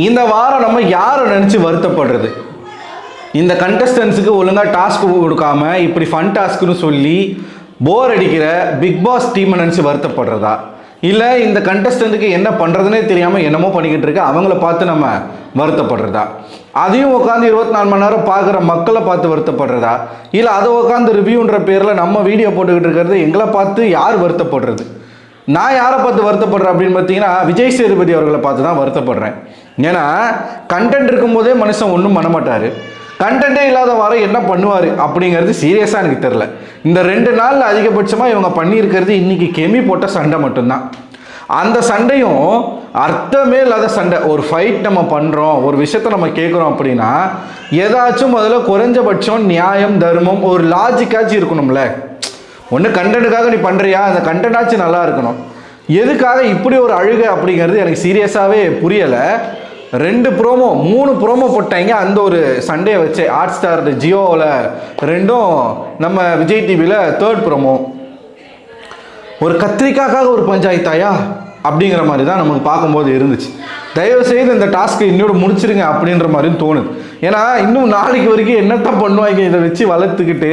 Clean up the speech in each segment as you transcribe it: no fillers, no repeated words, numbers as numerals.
இந்த வாரம் நம்ம யாரை நினச்சி வருத்தப்படுறது? இந்த கண்டஸ்டன்ஸுக்கு ஒழுங்காக டாஸ்க் கொடுக்காம இப்படி ஃபன் டாஸ்க்குன்னு சொல்லி போர் அடிக்கிற பிக் பாஸ் டீமை நினச்சி வருத்தப்படுறதா, இல்லை இந்த கண்டஸ்டன்ட்டுக்கு என்ன பண்ணுறதுனே தெரியாமல் என்னமோ பண்ணிக்கிட்டு இருக்க அவங்கள பார்த்து நம்ம வருத்தப்படுறதா, அதையும் உட்காந்து 24 மணி நேரம் பார்க்குற மக்களை பார்த்து வருத்தப்படுறதா, இல்லை அதை உட்காந்து ரிவ்யூன்ற பேரில் நம்ம வீடியோ போட்டுக்கிட்டு இருக்கிறது எங்களை பார்த்து யார் வருத்தப்படுறது? நான் யாரை பார்த்து வருத்தப்படுறேன் அப்படின்னு பார்த்தீங்கன்னா விஜய் சேதுபதி அவர்களை பார்த்து தான் வருத்தப்படுறேன். ஏன்னா கண்டென்ட் இருக்கும்போதே மனுஷன் ஒன்றும் பண்ண மாட்டார், கண்டென்ட்டே இல்லாத வாரம் என்ன பண்ணுவார் அப்படிங்கிறது சீரியஸாக எனக்கு தெரில. இந்த 2 நாளில் அதிகபட்சமாக இவங்க பண்ணியிருக்கிறது இன்றைக்கி கெமி போட்ட சண்டை மட்டும்தான். அந்த சண்டையும் அர்த்தமே இல்லாத சண்டை. ஒரு ஃபைட் நம்ம பண்ணுறோம், ஒரு விஷயத்தை நம்ம கேட்குறோம் அப்படின்னா ஏதாச்சும் முதல்ல குறைஞ்சபட்சம் நியாயம் தர்மம் ஒரு லாஜிக்காச்சும் இருக்கணும்ல. ஒன்று கண்டென்ட்டுக்காக நீ பண்ணுறியா, அந்த கண்டென்ட்டாச்சும் நல்லா இருக்கணும். எதுக்காக இப்படி ஒரு அழுகை அப்படிங்கிறது எனக்கு சீரியஸாகவே புரியலை. 2 ப்ரோமோ 3 ப்ரோமோ போட்டாங்க அந்த ஒரு சண்டையை வச்சு. ஹாட் ஸ்டார் ஜியோவில் 2ம், நம்ம விஜய் டிவியில் 3rd ப்ரோமோ. ஒரு கத்திரிக்காய்க்காக ஒரு பஞ்சாயத்தாயா அப்படிங்கிற மாதிரி தான் நமக்கு பார்க்கும்போது இருந்துச்சு. தயவுசெய்து இந்த டாஸ்க்கை இன்னோட முடிச்சிருங்க அப்படின்ற மாதிரியும் தோணுது. ஏன்னா இன்னும் நாளைக்கு வரைக்கும் என்னத்தான் பண்ணுவாங்க இதை வச்சு வளர்த்துக்கிட்டு.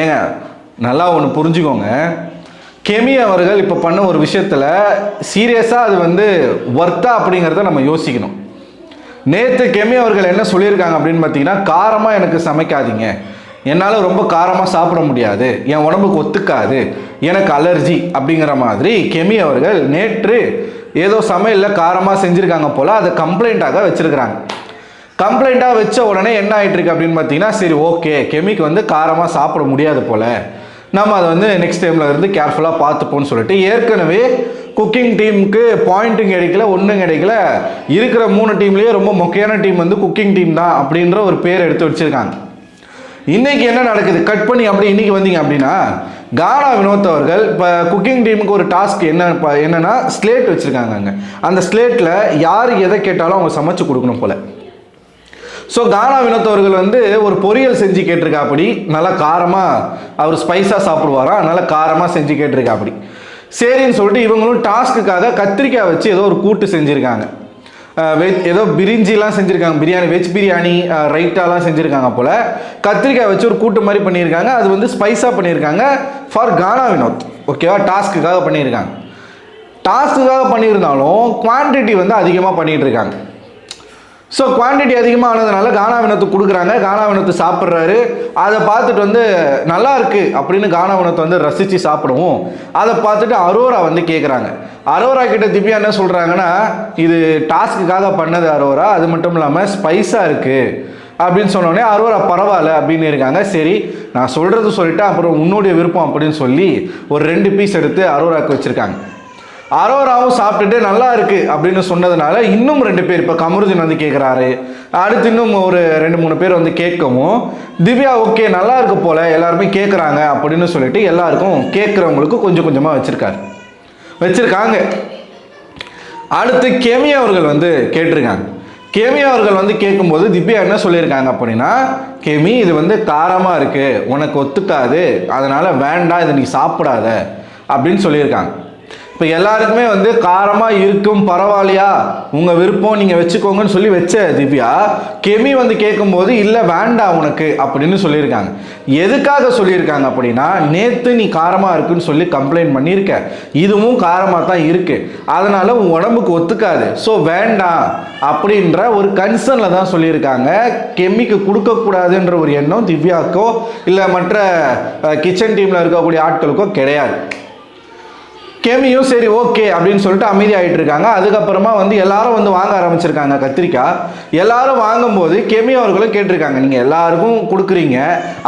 ஏங்க நல்லா ஒன்று புரிஞ்சுக்கோங்க, கெமி அவர்கள் இப்போ பண்ண ஒரு விஷயத்தில் சீரியஸாக அது ஒர்த்தா அப்படிங்கிறத நம்ம யோசிக்கணும். நேற்று கெமி அவர்கள் என்ன சொல்லியிருக்காங்க அப்படின்னு பார்த்தீங்கன்னா, காரமாக எனக்கு சமைக்காதீங்க, என்னால் ரொம்ப காரமாக சாப்பிட முடியாது, என் உடம்புக்கு ஒத்துக்காது, எனக்கு அலர்ஜி அப்படிங்கிற மாதிரி கெமி அவர்கள் நேற்று ஏதோ சமையலில் காரமாக செஞ்சுருக்காங்க போல் அதை கம்ப்ளைண்ட்டாக வச்சுருக்கிறாங்க. கம்ப்ளைண்ட்டாக வச்ச உடனே என்ன ஆகிட்டுருக்கு அப்படின்னு பார்த்தீங்கன்னா, சரி ஓகே கெமிக்கு காரமாக சாப்பிட முடியாது போல், நம்ம அதை நெக்ஸ்ட் டைமில் இருந்து கேர்ஃபுல்லாக பார்த்துப்போன்னு சொல்லிட்டு ஏற்கனவே குக்கிங் டீமுக்கு பாயிண்ட்டும் கிடைக்கல, ஒன்றும் கிடைக்கல. இருக்கிற 3 டீம்லேயே ரொம்ப முக்கியமான டீம் குக்கிங் டீம் தான் அப்படின்ற ஒரு பேர் எடுத்து வச்சுருக்காங்க. இன்றைக்கி என்ன நடக்குது கட் பண்ணி அப்படி இன்றைக்கி வந்தீங்க அப்படின்னா, கானா வினோத் அவர்கள் இப்போ குக்கிங் டீமுக்கு ஒரு டாஸ்க் என்னன்னா ஸ்லேட் வச்சுருக்காங்க. அங்கே அந்த ஸ்லேட்டில் யார் எதை கேட்டாலும் அவங்க சமைச்சு கொடுக்கணும் போல். ஸோ கானா வினோத் அவர்கள் ஒரு பொரியல் செஞ்சு கேட்டிருக்காப்படி, நல்லா காரமாக அவர் ஸ்பைஸாக சாப்பிடுவாரா, அதனால் காரமாக செஞ்சு கேட்டிருக்காப்படி. சரின்னு சொல்லிட்டு இவங்களும் டாஸ்க்குக்காக கத்திரிக்காய் வச்சு ஏதோ ஒரு கூட்டு செஞ்சுருக்காங்க. ஏதோ பிரிஞ்சிலாம் செஞ்சுருக்காங்க, பிரியாணி வெஜ் பிரியாணி ரைட்டாலாம் செஞ்சுருக்காங்க போல். கத்திரிக்காய் வச்சு ஒரு கூட்டு மாதிரி பண்ணியிருக்காங்க. அது ஸ்பைஸாக பண்ணியிருக்காங்க ஃபார் கானா வினோத். ஓகேவா, டாஸ்க்குக்காக பண்ணியிருக்காங்க. டாஸ்க்குக்காக பண்ணியிருந்தாலும் குவான்டிட்டி அதிகமாக பண்ணிகிட்டு இருக்காங்க. ஸோ குவான்டிட்டி அதிகமாக ஆனதுனால கானா வினோத்துக்கு கொடுக்குறாங்க. கானா வினோத்து சாப்பிட்றாரு. அதை பார்த்துட்டு நல்லா இருக்குது அப்படின்னு கானா வினோத்தை ரசித்து சாப்பிடுவோம். அதை பார்த்துட்டு அரோரா கேட்குறாங்க. அரோரா கிட்ட திவ்யா என்ன சொல்கிறாங்கன்னா, இது டாஸ்க்குக்காக பண்ணது அரோரா, அது மட்டும் இல்லாமல் ஸ்பைஸாக இருக்குது அப்படின்னு சொன்னோடனே அரோரா பரவாயில்ல அப்படின்னு இருக்காங்க. சரி நான் சொல்கிறது சொல்லிவிட்டு அப்புறம் உன்னுடைய விருப்பம் அப்படின்னு சொல்லி ஒரு 2 பீஸ் எடுத்து அரோராவுக்கு வச்சுருக்காங்க. அரோராவும் சாப்பிட்டுட்டு நல்லா இருக்கு அப்படின்னு சொன்னதுனால இன்னும் 2 பேர், இப்போ கமருதீன் கேட்குறாரு, அடுத்து இன்னும் ஒரு 2-3 பேர் கேட்கவும் திவ்யா ஓகே நல்லா இருக்கு போல எல்லாருமே கேட்குறாங்க அப்படின்னு சொல்லிட்டு எல்லாருக்கும் கேட்குறவங்களுக்கு கொஞ்சம் கொஞ்சமாக வச்சிருக்காங்க. அடுத்து கெமி அவர்கள் கேட்டிருக்காங்க. கெமி அவர்கள் கேட்கும்போது திவ்யா என்ன சொல்லியிருக்காங்க அப்படின்னா, கெமி இது காரமாக இருக்குது, உனக்கு ஒத்துக்காது, அதனால் வேண்டாம், இதை நீ சாப்பிடாத அப்படின்னு சொல்லியிருக்காங்க. இப்போ எல்லாருக்குமே காரமாக இருக்கும், பரவாயில்லையா உங்கள் விருப்பம் நீங்கள் வச்சுக்கோங்கன்னு சொல்லி வச்ச திவ்யா கெமி கேட்கும்போது இல்லை வேண்டாம் உனக்கு அப்படின்னு சொல்லியிருக்காங்க. எதுக்காக சொல்லியிருக்காங்க அப்படின்னா, நேற்று நீ காரமாக இருக்குன்னு சொல்லி கம்ப்ளைண்ட் பண்ணியிருக்க, இதுவும் காரமாக தான் இருக்குது, அதனால் உன் உடம்புக்கு ஒத்துக்காது, ஸோ வேண்டாம் அப்படின்ற ஒரு கன்சர்னில் தான் சொல்லியிருக்காங்க. கெமிக்கு கொடுக்கக்கூடாதுன்ற ஒரு எண்ணம் திவ்யாக்கோ இல்லை மற்ற கிச்சன் டீமில் இருக்கக்கூடிய ஆட்களுக்கோ கிடையாது. கெமியும் சரி ஓகே அப்படின்னு சொல்லிட்டு அமைதியாகிட்டு இருக்காங்க. அதுக்கப்புறமா எல்லாரும் வாங்க ஆரம்பிச்சிருக்காங்க கத்திரிக்காய். எல்லாரும் வாங்கும்போது கெமி அவர்களும் கேட்டிருக்காங்க, நீங்கள் எல்லாருக்கும் கொடுக்குறீங்க,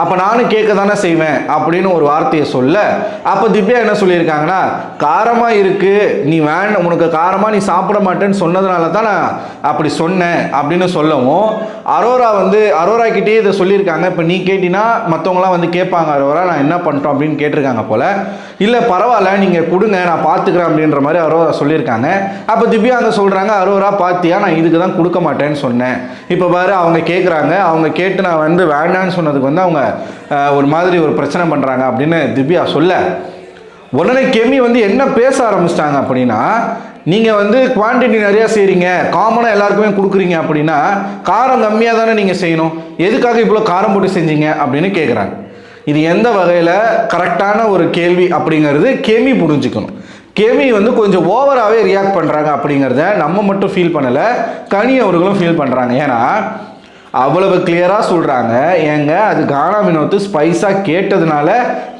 அப்போ நானும் கேட்க தானே செய்வேன் அப்படின்னு ஒரு வார்த்தையை சொல்ல, அப்போ திவ்யா என்ன சொல்லியிருக்காங்கன்னா, காரமாக இருக்குது, நீ வேண்டாம், உனக்கு காரமாக நீ சாப்பிட மாட்டேன்னு சொன்னதுனால தான் நான் அப்படி சொன்னேன் அப்படின்னு சொல்லவும், அரோரா கிட்டே இதை சொல்லியிருக்காங்க. இப்போ நீ கேட்டினா மற்றவங்களாம் கேட்பாங்க, அரோரா நான் என்ன பண்ணிட்டோம் அப்படின்னு கேட்டிருக்காங்க போல். இல்லை பரவாயில்ல நீங்கள் கொடுங்க நான் பார்த்துக்கிறேன் அப்படின்ற மாதிரி அரோரா சொல்லியிருக்காங்க. அப்போ திவ்யா சொல்கிறாங்க, அரோரா பார்த்தியா நான் இதுக்கு தான் கொடுக்க மாட்டேன்னு சொன்னேன், இப்போ பாரு அவங்க கேட்குறாங்க, அவங்க கேட்டு நான் வேண்டான்னு சொன்னதுக்கு அவங்க ஒரு மாதிரி ஒரு பிரச்சனை பண்ணுறாங்க அப்படின்னு திவ்யா சொல்ல, உடனே கெமி வந்து என்ன பேச ஆரம்பிச்சிட்டாங்க அப்படின்னா, நீங்கள் வந்து குவான்டிட்டி நிறையா செய்கிறீங்க, காமனாக எல்லாருக்குமே கொடுக்குறீங்க அப்படின்னா காரம் கம்மியாக தானே நீங்கள் செய்யணும், எதுக்காக இவ்வளோ காரம் போட்டு செஞ்சீங்க அப்படின்னு கேட்குறாங்க. இது எந்த வகையில் கரெக்டான ஒரு கேள்வி அப்படிங்கிறது கெமி புரிஞ்சுக்கணும். கெமி வந்து கொஞ்சம் ஓவராகவே ரியாக்ட் பண்ணுறாங்க அப்படிங்கிறத நம்ம மட்டும் ஃபீல் பண்ணலை, கனி அவர்களும் ஃபீல் பண்ணுறாங்க. ஏன்னா அவ்வளவு கிளியராக சொல்கிறாங்க, ஏங்க அது கானா வினோத் ஸ்பைஸாக கேட்டதுனால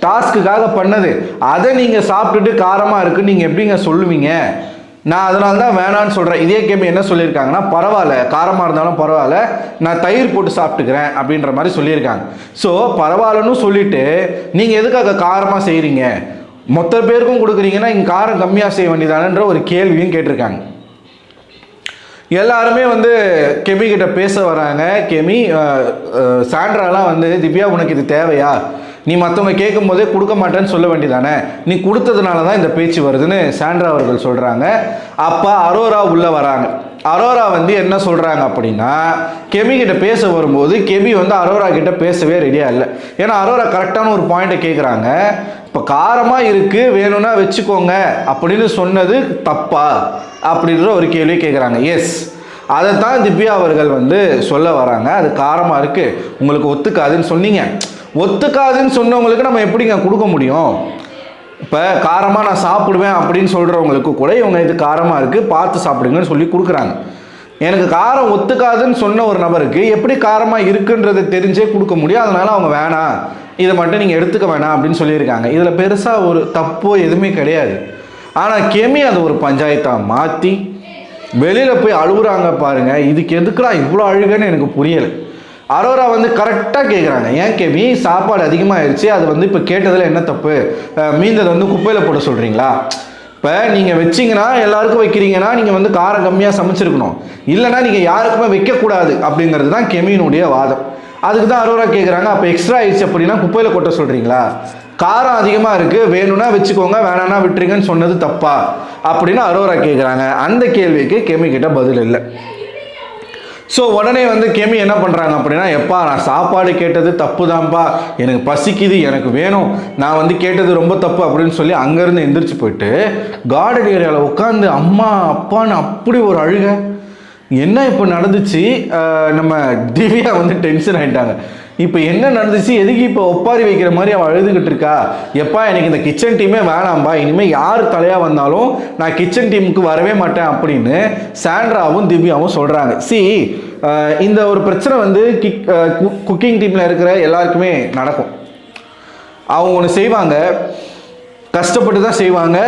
டாஸ்க்குக்காக பண்ணது, அதை நீங்கள் சாப்பிட்டுட்டு காரமாக இருக்குன்னு நீங்கள் எப்படிங்க சொல்லுவீங்க, நான் அதனால தான் வேணான்னு சொல்கிறேன். இதே கேம் என்ன சொல்லியிருக்காங்கன்னா, பரவாயில்ல காரமாக இருந்தாலும் பரவாயில்ல, நான் தயிர் போட்டு சாப்பிட்டுக்கிறேன் அப்படின்ற மாதிரி சொல்லியிருக்காங்க. ஸோ பரவாயில்லன்னு சொல்லிவிட்டு நீங்கள் எதுக்காக காரமாக செய்கிறீங்க, மொத்த பேருக்கும் கொடுக்குறீங்கன்னா இங்கே காரம் கம்மியாக செய்ய வேண்டியதானன்ற ஒரு கேள்வியும் கேட்டிருக்காங்க. எல்லாருமே வந்து கெமி கிட்ட பேச வராங்க. கெமி சாண்ட்ராலாம் வந்து, திவ்யா உனக்கு இது தேவையா, நீ மற்றவங்க கேட்கும் போதே கொடுக்க மாட்டேன்னு சொல்ல வேண்டியதானே, நீ கொடுத்ததுனால தான் இந்த பேச்சு வருதுன்னு சாண்ட்ரா அவர்கள் சொல்கிறாங்க. அப்போ அரோரா உள்ளே வராங்க. அரோரா வந்து என்ன சொல்கிறாங்க அப்படின்னா, கெமி கிட்ட பேச வரும்போது கெமி வந்து அரோரா கிட்ட பேசவே ரெடியாக இல்லை. ஏன்னா அரோரா கரெக்டான ஒரு பாயிண்ட்டை கேட்குறாங்க, இப்போ காரமாக இருக்குது வேணும்னா வச்சுக்கோங்க அப்படின்னு சொன்னது தப்பா அப்படின்ற ஒரு கேள்வி கேட்குறாங்க. எஸ், அதைத்தான் திவ்யா அவர்கள் வந்து சொல்ல வராங்க. அது காரமாக இருக்குது உங்களுக்கு ஒத்துக்காதுன்னு சொன்னீங்க, ஒத்துக்காதுன்னு சொன்னவங்களுக்கு நம்ம எப்படிங்க கொடுக்க முடியும், இப்போ காரமாக நான் சாப்பிடுவேன் அப்படின்னு சொல்கிறவங்களுக்கு கூட இவங்க இது காரமாக இருக்குது பார்த்து சாப்பிடுங்கன்னு சொல்லி கொடுக்குறாங்க. எனக்கு காரம் ஒத்துக்காதுன்னு சொன்ன ஒரு நபருக்கு எப்படி காரமாக இருக்குன்றதை தெரிஞ்சே கொடுக்க முடியும். அதனால் அவங்க வேணாம், இதை மட்டும் நீங்கள் எடுத்துக்க வேணாம் அப்படின்னு சொல்லியிருக்காங்க. இதில் பெருசாக ஒரு தப்போ எதுவுமே கிடையாது. ஆனால் கெமி அதை ஒரு பஞ்சாயத்தாக மாற்றி வெளியில் போய் அழுகுறாங்க பாருங்கள். இதுக்கு எதுக்குடா இவ்வளோ அழுகுன்னு எனக்கு புரியலை. அரோரா வந்து கரெக்டாக கேட்குறாங்க, ஏன் கெமி சாப்பாடு அதிகமாகிடுச்சு, அது வந்து இப்போ கேட்டதில் என்ன தப்பு, மீந்ததை வந்து குப்பையில் போட சொல்கிறீங்களா, இப்போ நீங்கள் வச்சிங்கன்னா எல்லாருக்கும் வைக்கிறீங்கன்னா நீங்கள் வந்து காரம் கம்மியாக சமைச்சிருக்கணும், இல்லைனா நீங்கள் யாருக்குமே வைக்கக்கூடாது அப்படிங்கிறது தான் கெமியினுடைய வாதம். அதுக்கு தான் அரோரா கேட்குறாங்க, அப்போ எக்ஸ்ட்ரா ஆயிடுச்சு அப்படின்னா குப்பையில் கொட்ட சொல்கிறீங்களா, காரம் அதிகமாக இருக்குது வேணும்னா வச்சுக்கோங்க வேணான்னா விட்டுருங்கன்னு சொன்னது தப்பா அப்படின்னு அரோரா கேட்குறாங்க. அந்த கேள்விக்கு கெமி கிட்ட பதில் இல்லை. ஸோ உடனே வந்து கெமி என்ன பண்ணுறாங்க அப்படின்னா, எப்பா நான் சாப்பாடு கேட்டது தப்பு தான்ப்பா, எனக்கு பசிக்குது எனக்கு வேணும், நான் வந்து கேட்டது ரொம்ப தப்பு அப்படின்னு சொல்லி அங்கேருந்து எந்திரிச்சு போயிட்டு கார்டன் ஏரியாவில் உட்காந்து அம்மா அப்பான்னு அப்படி ஒரு அழுக. என்ன இப்போ நடந்துச்சு, நம்ம திவ்யா வந்து டென்ஷன் ஆகிட்டாங்க. இப்போ என்ன நடந்துச்சு, எதுக்கு இப்போ ஒப்பாரி வைக்கிற மாதிரி அவள் அழுதுகிட்டு இருக்கா, எப்பா எனக்கு இந்த கிச்சன் டீமே வேணாம்பா, இனிமேல் யார் தலையாக வந்தாலும் நான் கிச்சன் டீமுக்கு வரவே மாட்டேன் அப்படின்னு சாண்ட்ராவும் திவ்யாவும் சொல்கிறாங்க. இந்த ஒரு பிரச்சனை வந்து குக்கிங் டீமில் இருக்கிற எல்லாருக்குமே நடக்கும். அவங்க ஒன்று செய்வாங்க, கஷ்டப்பட்டு தான் செய்வாங்க,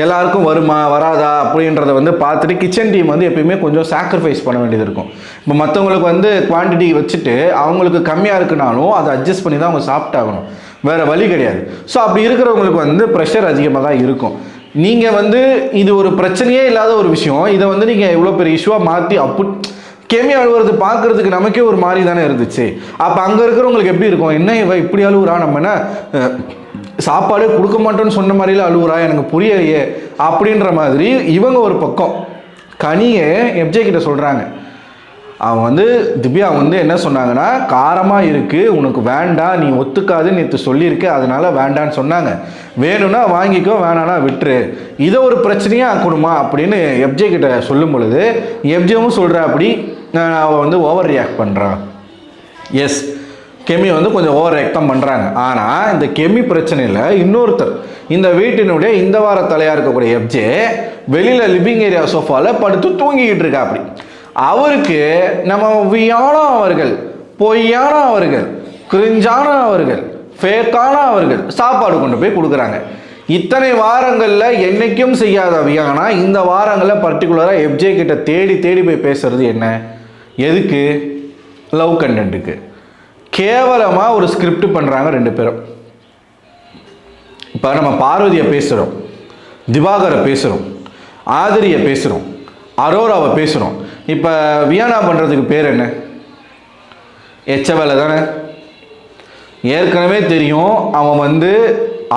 எல்லாருக்கும் வருமா வராதா அப்படின்றத வந்து பார்த்துட்டு கிச்சன் டீம் வந்து எப்பயுமே கொஞ்சம் சாக்ரிஃபைஸ் பண்ண வேண்டியது இருக்கும். இப்போ மற்றவங்களுக்கு வந்து குவான்டிட்டி வச்சுட்டு அவங்களுக்கு கம்மியாக இருக்குனாலும் அதை அட்ஜஸ்ட் பண்ணி தான் அவங்க சாப்பிட்டாகணும், வேறு வழி கிடையாது. ஸோ அப்படி இருக்கிறவங்களுக்கு வந்து ப்ரெஷர் அதிகமாக தான் இருக்கும். நீங்கள் வந்து இது ஒரு பிரச்சனையே இல்லாத ஒரு விஷயம், இதை வந்து நீங்கள் எவ்வளோ பெரிய இஷ்யூவாக மாற்றி கெமி அழுவுறது பார்க்குறதுக்கு நமக்கே ஒரு மாதிரி தானே இருந்துச்சு. அப்போ அங்கே இருக்கிறவங்களுக்கு எப்படி இருக்கும், என்ன இவ இப்படி அழுவுறா, நம்ம என்ன சாப்பாடே கொடுக்க மாட்டோன்னு சொன்ன மாதிரில அழுவுறா, எனக்கு புரியலையே அப்படின்ற மாதிரி இவங்க ஒரு பக்கம். கனியை எப்ஜே கிட்ட சொல்கிறாங்க, அவங்க வந்து திவ்யா வந்து என்ன சொன்னாங்கன்னா, காரமாக இருக்குது உனக்கு வேண்டாம், நீ ஒத்துக்காதுன்னு நேற்று சொல்லியிருக்கு அதனால் வேண்டான்னு சொன்னாங்க, வேணும்னா வாங்கிக்கோ வேணான்னா விட்டுரு, இதை ஒரு பிரச்சனையாக ஆக்கணுமா அப்படின்னு எப்ஜே கிட்ட சொல்லும் பொழுது எப்ஜேவும் சொல்கிறா அப்படி அவள் வந்து ஓவர் ரியாக்ட் பண்ணுறான். எஸ், கெமி வந்து கொஞ்சம் ஓவர் ரியாக்ட் தான் பண்ணுறாங்க. ஆனால் இந்த கெமி பிரச்சனையில் இன்னொருத்தர், இந்த வீட்டினுடைய இந்த வார தலையாக இருக்கக்கூடிய எப்ஜே வெளியில் லிவிங் ஏரியா சோஃபாவில் படுத்து தூங்கிக்கிட்டு இருக்கா. அப்படி அவருக்கு நம்ம வியானா அவர்கள், பொய்யான அவர்கள், கிரிஞ்சான அவர்கள், ஃபேக்கான அவர்கள் சாப்பாடு கொண்டு போய் கொடுக்குறாங்க. இத்தனை வாரங்களில் என்றைக்கும் செய்யாத வியானா இந்த வாரங்களில் பர்டிகுலராக எப்ஜே கிட்ட தேடி தேடி போய் பேசுறது என்ன, எதுக்கு, லவ் கண்டென்ட்டுக்கு. கேவலமாக ஒரு ஸ்கிரிப்ட் பண்ணுறாங்க ரெண்டு பேரும். இப்போ நம்ம பார்வதியை பேசுகிறோம், திவாகரை பேசுகிறோம், ஆதிரியை பேசுகிறோம், அரோராவை பேசுகிறோம். இப்போ வியானா பண்ணுறதுக்கு பேர் என்ன, எச்ச வேலை தானே. ஏற்கனவே தெரியும் அவன் வந்து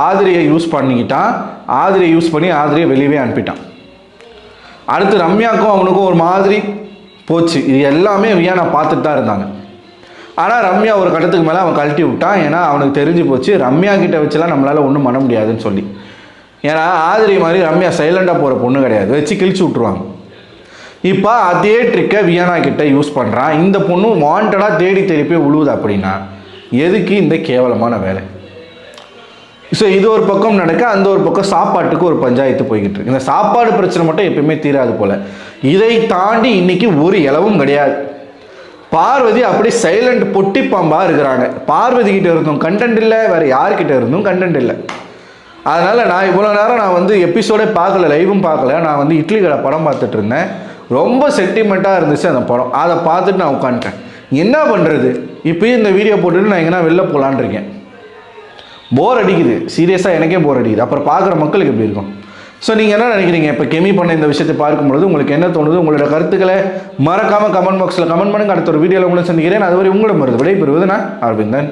ஆதிரியை யூஸ் பண்ணிக்கிட்டான், ஆதிரியை யூஸ் பண்ணி ஆதிரியை வெளியவே அனுப்பிட்டான். அடுத்து ரம்யாவுக்கும் அவனுக்கும் ஒரு மாதிரி போச்சு. இது எல்லாமே வியானா பார்த்துட்டு தான் இருந்தாங்க. ஆனால் ரம்யா ஒரு கட்டத்துக்கு மேலே அவன் கழட்டி விட்டான். ஏன்னா அவனுக்கு தெரிஞ்சு போச்சு ரம்யா கிட்ட வச்சுலாம் நம்மளால் ஒன்றும் பண்ண முடியாதுன்னு சொல்லி. ஏன்னா ஆதிரி மாதிரி ரம்யா சைலண்டாக போகிற பொண்ணு கிடையாது, வச்சு கிழிச்சு விட்ருவாங்க. இப்போ அதே ட்ரிக்கை வியானா கிட்ட யூஸ் பண்ணுறான். இந்த பொண்ணு வாண்டடாக தேடி தேடி போய் உழுவுது. அப்படின்னா எதுக்கு இந்த கேவலமான வேலை? ஸோ இது ஒரு பக்கம் நடக்க, அந்த ஒரு பக்கம் சாப்பாட்டுக்கு ஒரு பஞ்சாயத்து போய்கிட்டு இருக்கு. இந்த சாப்பாடு பிரச்சனை மட்டும் எப்பயுமே தீராது போல். இதை தாண்டி இன்னைக்கு ஒரு இலவும் கிடையாது. பார்வதி அப்படி சைலண்ட் பொட்டி பாம்பாக இருக்கிறாங்க. பார்வதி கிட்ட இருந்தும் கண்டென்ட் இல்லை, வேறு யார்கிட்ட இருந்தும் கண்டென்ட் இல்லை. அதனால் நான் இவ்வளோ நேரம் நான் வந்து எபிசோடே பார்க்கல, லைவும் பார்க்கல. நான் வந்து இட்லி கடை படம் பார்த்துட்டு இருந்தேன். ரொம்ப சென்டிமெண்ட்டாக இருந்துச்சு அந்த படம். அதை பார்த்துட்டு நான் உட்காந்துட்டேன். என்ன பண்ணுறது, இப்போயும் இந்த வீடியோ போட்டுட்டு நான் எங்கன்னா வெளில போகலான் இருக்கேன். போர் அடிக்குது, சீரியஸாக எனக்கே போர் அடிக்குது. அப்புறம் பார்க்குற மக்களுக்கு எப்படி இருக்கும்? ஸோ நீங்கள் என்ன நினைக்கிறீங்க? இப்போ கெமி பண்ண இந்த விஷயத்தை பார்க்கும்பொழுது உங்களுக்கு என்ன தோணுது? உங்களோட கருத்துக்களை மறக்காமல் கமெண்ட் பாக்ஸில் கமெண்ட் பண்ணுங்கள். அடுத்த ஒரு வீடியோவில் உங்களை சந்திக்கிறேன். அதுவரை உங்களிடம் வருது விடைபெறுவது நான் அரவிந்தன்.